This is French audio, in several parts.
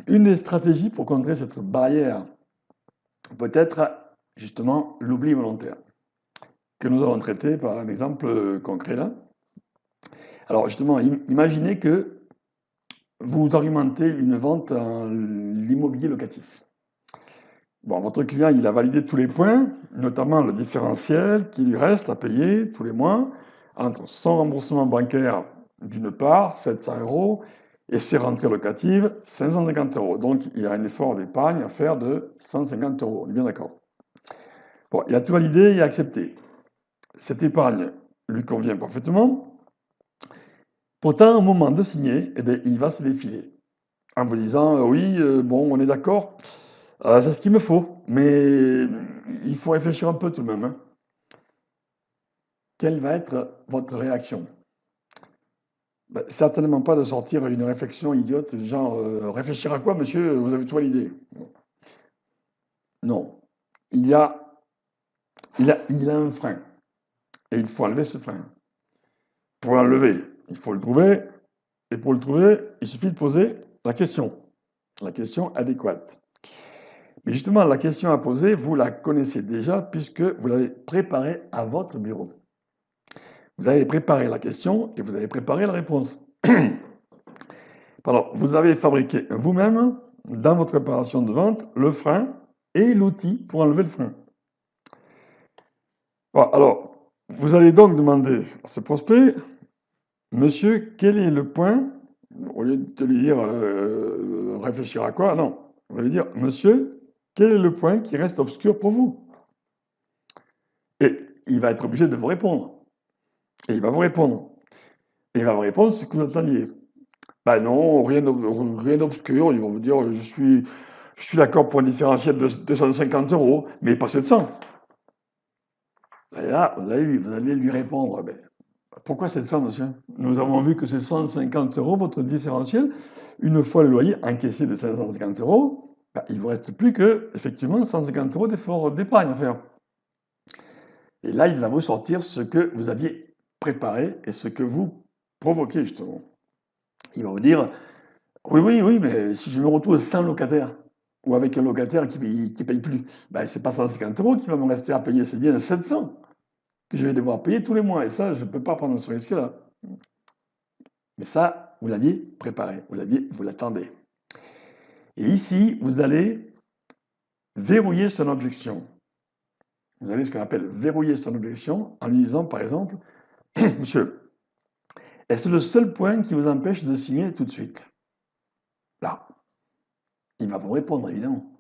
une des stratégies pour contrer cette barrière peut être justement l'oubli volontaire, que nous allons traiter par un exemple concret là. Alors justement, imaginez que vous argumentez une vente en l'immobilier locatif. Bon, votre client, il a validé tous les points, notamment le différentiel qui lui reste à payer tous les mois entre son remboursement bancaire d'une part, 700 euros, et ses rentrées locatives, 550 euros. Donc, il y a un effort d'épargne à faire de 150 euros. On est bien d'accord. Bon, il a tout validé et accepté. Cette épargne lui convient parfaitement. Pourtant, au moment de signer, eh bien, il va se défiler en vous disant oui, bon, on est d'accord, c'est ce qu'il me faut, mais il faut réfléchir un peu tout de même, hein. Quelle va être votre réaction? Ben, certainement pas de sortir une réflexion idiote, genre réfléchir à quoi, monsieur? Vous avez tout validé. Non. Il y a, il a un frein et il faut enlever ce frein. Pour l'enlever, il faut le trouver et pour le trouver, il suffit de poser la question adéquate. Mais justement, la question à poser, vous la connaissez déjà puisque vous l'avez préparée à votre bureau. Vous avez préparé la question et vous avez préparé la réponse. Pardon, vous avez fabriqué vous-même, dans votre préparation de vente, le frein et l'outil pour enlever le frein. Bon, alors, vous allez donc demander à ce prospect, monsieur, quel est le point, au lieu de lui dire réfléchir à quoi, non, vous allez dire, monsieur, quel est le point qui reste obscur pour vous? Et il va être obligé de vous répondre. Et il va vous répondre. Et il va vous répondre ce que vous attendiez. Ben non, rien d'obscur. Ils vont vous dire je suis d'accord pour un différentiel de 250 euros, mais pas 700. Et là, vous allez lui répondre ben, pourquoi 700, monsieur? Nous avons vu que c'est 150 euros votre différentiel. Une fois le loyer encaissé de 550 euros, ben, il ne vous reste plus que, effectivement, 150 euros d'effort d'épargne à faire. Et là, il va vous sortir ce que vous aviez préparé et ce que vous provoquez, justement. Il va vous dire oui, oui, oui, mais si je me retrouve sans locataire, ou avec un locataire qui ne paye plus, ben, c'est pas 150 euros qui va me rester à payer, c'est bien 700 que je vais devoir payer tous les mois. Et ça, je ne peux pas prendre ce risque-là. Mais ça, vous l'aviez préparé, vous l'attendez. Et ici, vous allez verrouiller son objection. Vous allez ce qu'on appelle verrouiller son objection en lui disant, par exemple, monsieur, est-ce le seul point qui vous empêche de signer tout de suite? Là, il va vous répondre, évidemment.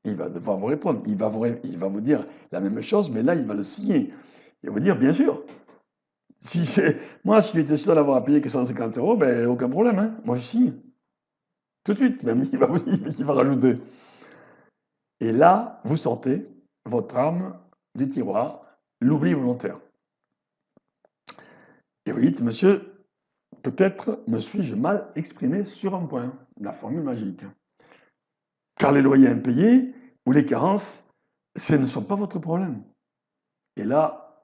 Il va devoir vous répondre. Il va vous dire la même chose, mais là, il va le signer. Il va vous dire, bien sûr. Moi, s'il était seul à avoir à payer que 150 euros, ben, aucun problème, hein. Moi, je signe. Tout de suite, même, il va rajouter. Et là, vous sortez votre arme du tiroir, l'oubli volontaire. Et vous dites, monsieur, peut-être me suis-je mal exprimé sur un point, la formule magique. Car les loyers impayés ou les carences, ce ne sont pas votre problème. Et là,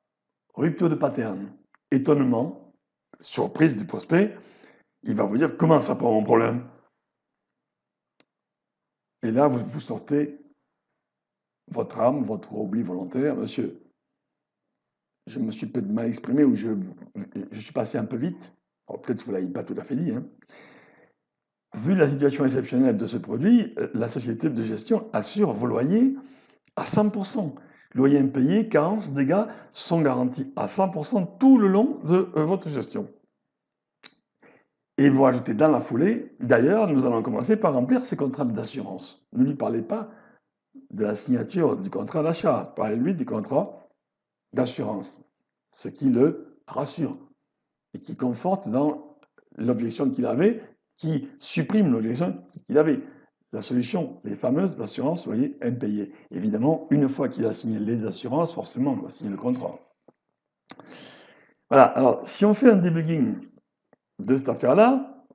rupture de pattern, étonnement, surprise du prospect, il va vous dire comment ça pas mon problème. Et là, vous sortez votre âme, votre oubli volontaire, monsieur. Je me suis peut-être mal exprimé ou je suis passé un peu vite. Peut-être que vous ne l'avez pas tout à fait dit, hein. Vu la situation exceptionnelle de ce produit, la société de gestion assure vos loyers à 100%. Loyers impayés, carences, dégâts sont garantis à 100% tout le long de votre gestion. Et vous rajoutez dans la foulée, d'ailleurs, nous allons commencer par remplir ces contrats d'assurance. Ne lui parlez pas de la signature du contrat d'achat, parlez-lui du contrat d'assurance, ce qui le rassure et qui conforte dans l'objection qu'il avait, qui supprime l'objection qu'il avait. La solution, les fameuses assurances loyers impayés. Évidemment, une fois qu'il a signé les assurances, forcément, on va signer le contrat. Voilà, alors si on fait un debugging de cette affaire-là,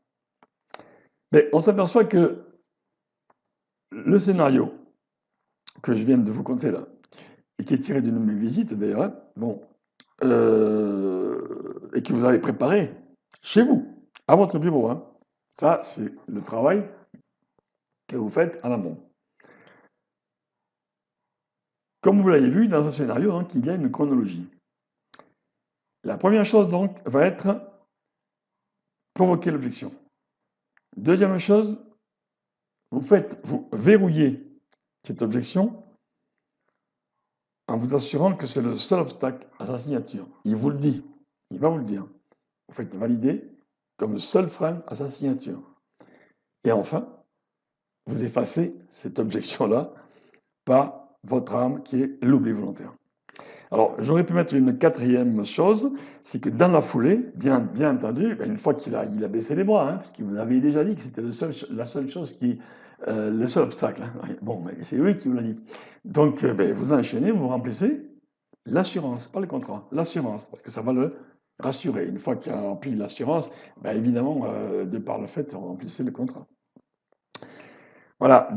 mais on s'aperçoit que le scénario que je viens de vous conter là, et qui est tiré d'une de mes visites d'ailleurs, hein, bon, et que vous avez préparé chez vous, à votre bureau, hein. Ça, c'est le travail que vous faites en amont. Comme vous l'avez vu, dans un scénario, donc, il y a une chronologie. La première chose, donc, va être provoquer l'objection. Deuxième chose, vous verrouillez cette objection en vous assurant que c'est le seul obstacle à sa signature. Il vous le dit, il va vous le dire. Vous faites valider comme le seul frein à sa signature. Et enfin, vous effacez cette objection-là par votre arme qui est l'oubli volontaire. Alors, j'aurais pu mettre une quatrième chose, c'est que dans la foulée, bien entendu, une fois qu'il a baissé les bras, hein, puisqu'il vous avait déjà dit que c'était la seule chose qui, le seul obstacle. Hein. Bon, mais c'est lui qui vous l'a dit. Donc, vous enchaînez, vous remplissez l'assurance, pas le contrat, l'assurance, parce que ça va le rassurer. Une fois qu'il a rempli l'assurance, évidemment, de par le fait, on remplissait le contrat. Voilà.